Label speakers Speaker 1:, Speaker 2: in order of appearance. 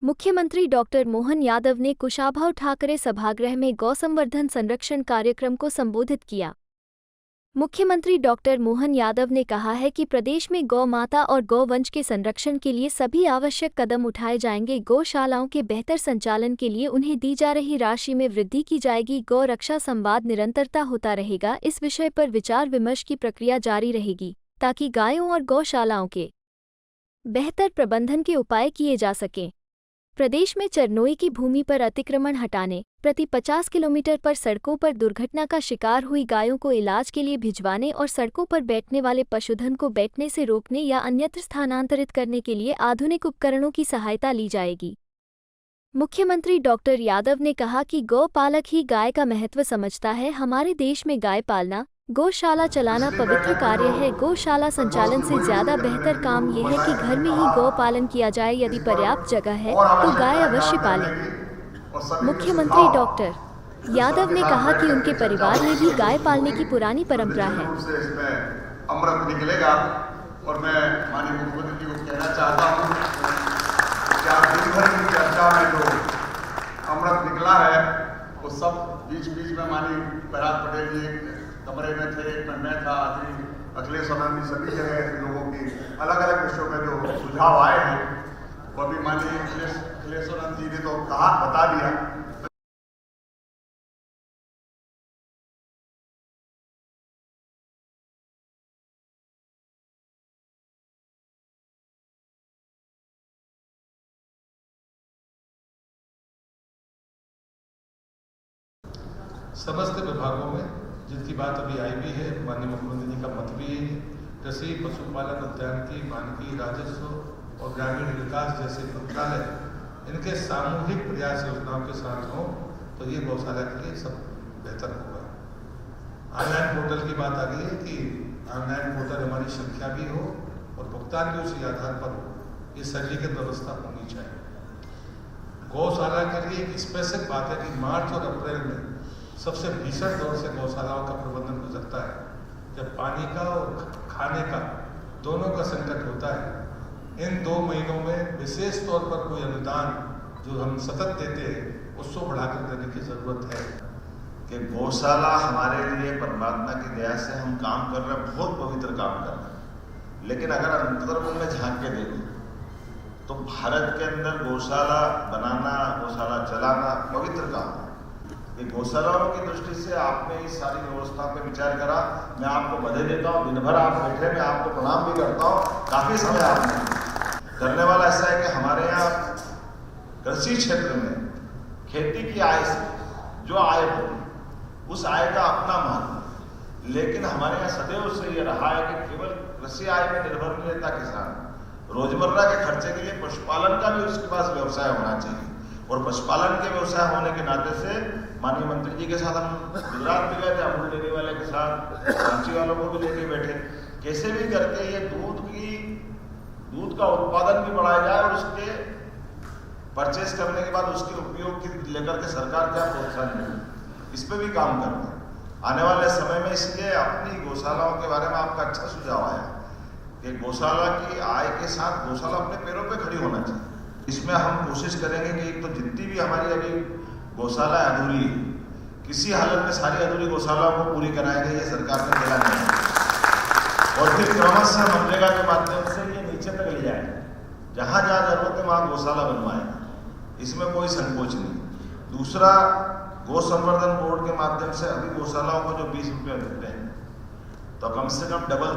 Speaker 1: मुख्यमंत्री डॉक्टर मोहन यादव ने कुशाभाऊ ठाकरे सभागृह में गौसंवर्धन संरक्षण कार्यक्रम को संबोधित किया। मुख्यमंत्री डॉक्टर मोहन यादव ने कहा है कि प्रदेश में गौ माता और गौवंश के संरक्षण के लिए सभी आवश्यक कदम उठाए जाएंगे। गौशालाओं के बेहतर संचालन के लिए उन्हें दी जा रही राशि में वृद्धि की जाएगी। गौ रक्षा संवाद निरंतरता होता रहेगा। इस विषय पर विचार विमर्श की प्रक्रिया जारी रहेगी ताकि गायों और गौशालाओं के बेहतर प्रबंधन के उपाय किए जा सकें। प्रदेश में चरनोई की भूमि पर अतिक्रमण हटाने, प्रति 50 किलोमीटर पर सड़कों पर दुर्घटना का शिकार हुई गायों को इलाज के लिए भिजवाने और सड़कों पर बैठने वाले पशुधन को बैठने से रोकने या अन्यत्र स्थानांतरित करने के लिए आधुनिक उपकरणों की सहायता ली जाएगी। मुख्यमंत्री डॉक्टर यादव ने कहा कि गौ पालक ही गाय का महत्व समझता है। हमारे देश में गाय पालना, गौशाला चलाना पवित्र कार्य है। गौशाला संचालन से ज्यादा बेहतर काम यह है कि घर में ही गौ पालन किया जाए। यदि पर्याप्त जगह है तो गाय अवश्य पालें। मुख्यमंत्री डॉक्टर यादव ने कहा कि उनके परिवार में भी गाय पालने की पुरानी परंपरा है।
Speaker 2: अमृत निकलेगा और मैं माननीय मुख्यमंत्री जी को कहना चाहता हूँ कि आप दिन भर की चर्चा में जो अमृत निकला है वो सब बीच बीच में माननीय प्रहलाद पटेल जी कमरे में थे, एक में मैं था, अखिलेश आनंद जी, सभी जगह लोगों की अलग अलग विषयों में जो सुझाव आए हैं वो भी माननीय अखिलेश आनंद जी ने तो कहा, बता दिया।
Speaker 3: समस्त विभागों में जिनकी बात अभी आई भी है, माननीय मुख्यमंत्री जी का मत भी है। कृषि, पशुपालन, उद्यानिकी, वानिकी, राजस्व और ग्रामीण विकास जैसे मंत्रालय इनके सामूहिक प्रयास योजनाओं के साथ हों तो ये गौशाला के लिए सब बेहतर होगा। ऑनलाइन पोर्टल की बात आ गई है कि ऑनलाइन पोर्टल हमारी संख्या भी हो और भुगतान भी उसी आधार पर हो। ये सलीके व्यवस्था होनी चाहिए। गौशाला के लिए एक स्पेसिफिक बात है कि मार्च और अप्रैल में सबसे भीषण दौर से गौशालाओं का प्रबंधन गुजरता है, जब पानी का और खाने का दोनों का संकट होता है। इन 2 महीनों में विशेष तौर पर कोई अनुदान जो हम सतत देते हैं उसको बढ़ाकर देने की जरूरत है।
Speaker 4: कि गौशाला हमारे लिए परमात्मा की दया से हम काम कर रहे हैं, बहुत पवित्र काम कर रहे हैं। लेकिन अगर अंतर्गुण में झांक के देखें तो भारत के अंदर गौशाला बनाना, गौशाला चलाना पवित्र काम है। गौशालाओं की दृष्टि से आपने इस सारी व्यवस्था पर विचार करा, मैं आपको बधाई देता हूँ। दिन भर आप बैठे, मैं आपको प्रणाम भी करता हूँ। काफी समय आपने करने वाला ऐसा है कि हमारे यहाँ कृषि क्षेत्र में खेती की आय से जो आय हो उस आय का अपना महत्व, लेकिन हमारे यहाँ सदैव से ये रहा है कि केवल कृषि आय में निर्भर नहीं रहता किसान। रोजमर्रा के खर्चे के लिए पशुपालन का भी उसके पास व्यवसाय होना चाहिए। और पशुपालन के व्यवसाय होने के नाते से माननीय मंत्री जी के साथ हम गुजरात में गए थे, अमूल डेयरी वाले के साथ, रांची वालों को भी लेके बैठे। कैसे भी करके ये दूध का उत्पादन भी बढ़ाया जाए और उसके परचेस करने के बाद उसके उपयोग की लेकर के सरकार क्या प्रोत्साहन मिले, इस पर भी काम करते हैं आने वाले समय में। इसलिए अपनी गौशालाओं के बारे में आपका अच्छा सुझाव आया कि गौशाला की आय के साथ गौशाला अपने पैरों पे खड़ी होना चाहिए। इसमें हम कोशिश करेंगे कि एक तो जितनी भी हमारी अभी गौशाला अधूरी है, किसी हालत में सारी अधूरी गौशालाओं को पूरी कराएंगे, ये सरकार ने बोला नहीं। और फिर क्रमशः मनरेगा के माध्यम से ये नीचे तक ले जाएंगे, जहाँ जहाँ जरूरत है वहाँ गौशाला बनवाएंगे, इसमें कोई संकोच नहीं। दूसरा, गौ संवर्धन बोर्ड के माध्यम से अभी गौशालाओं को जो 20 रुपये मिलते हैं तो कम से कम डबल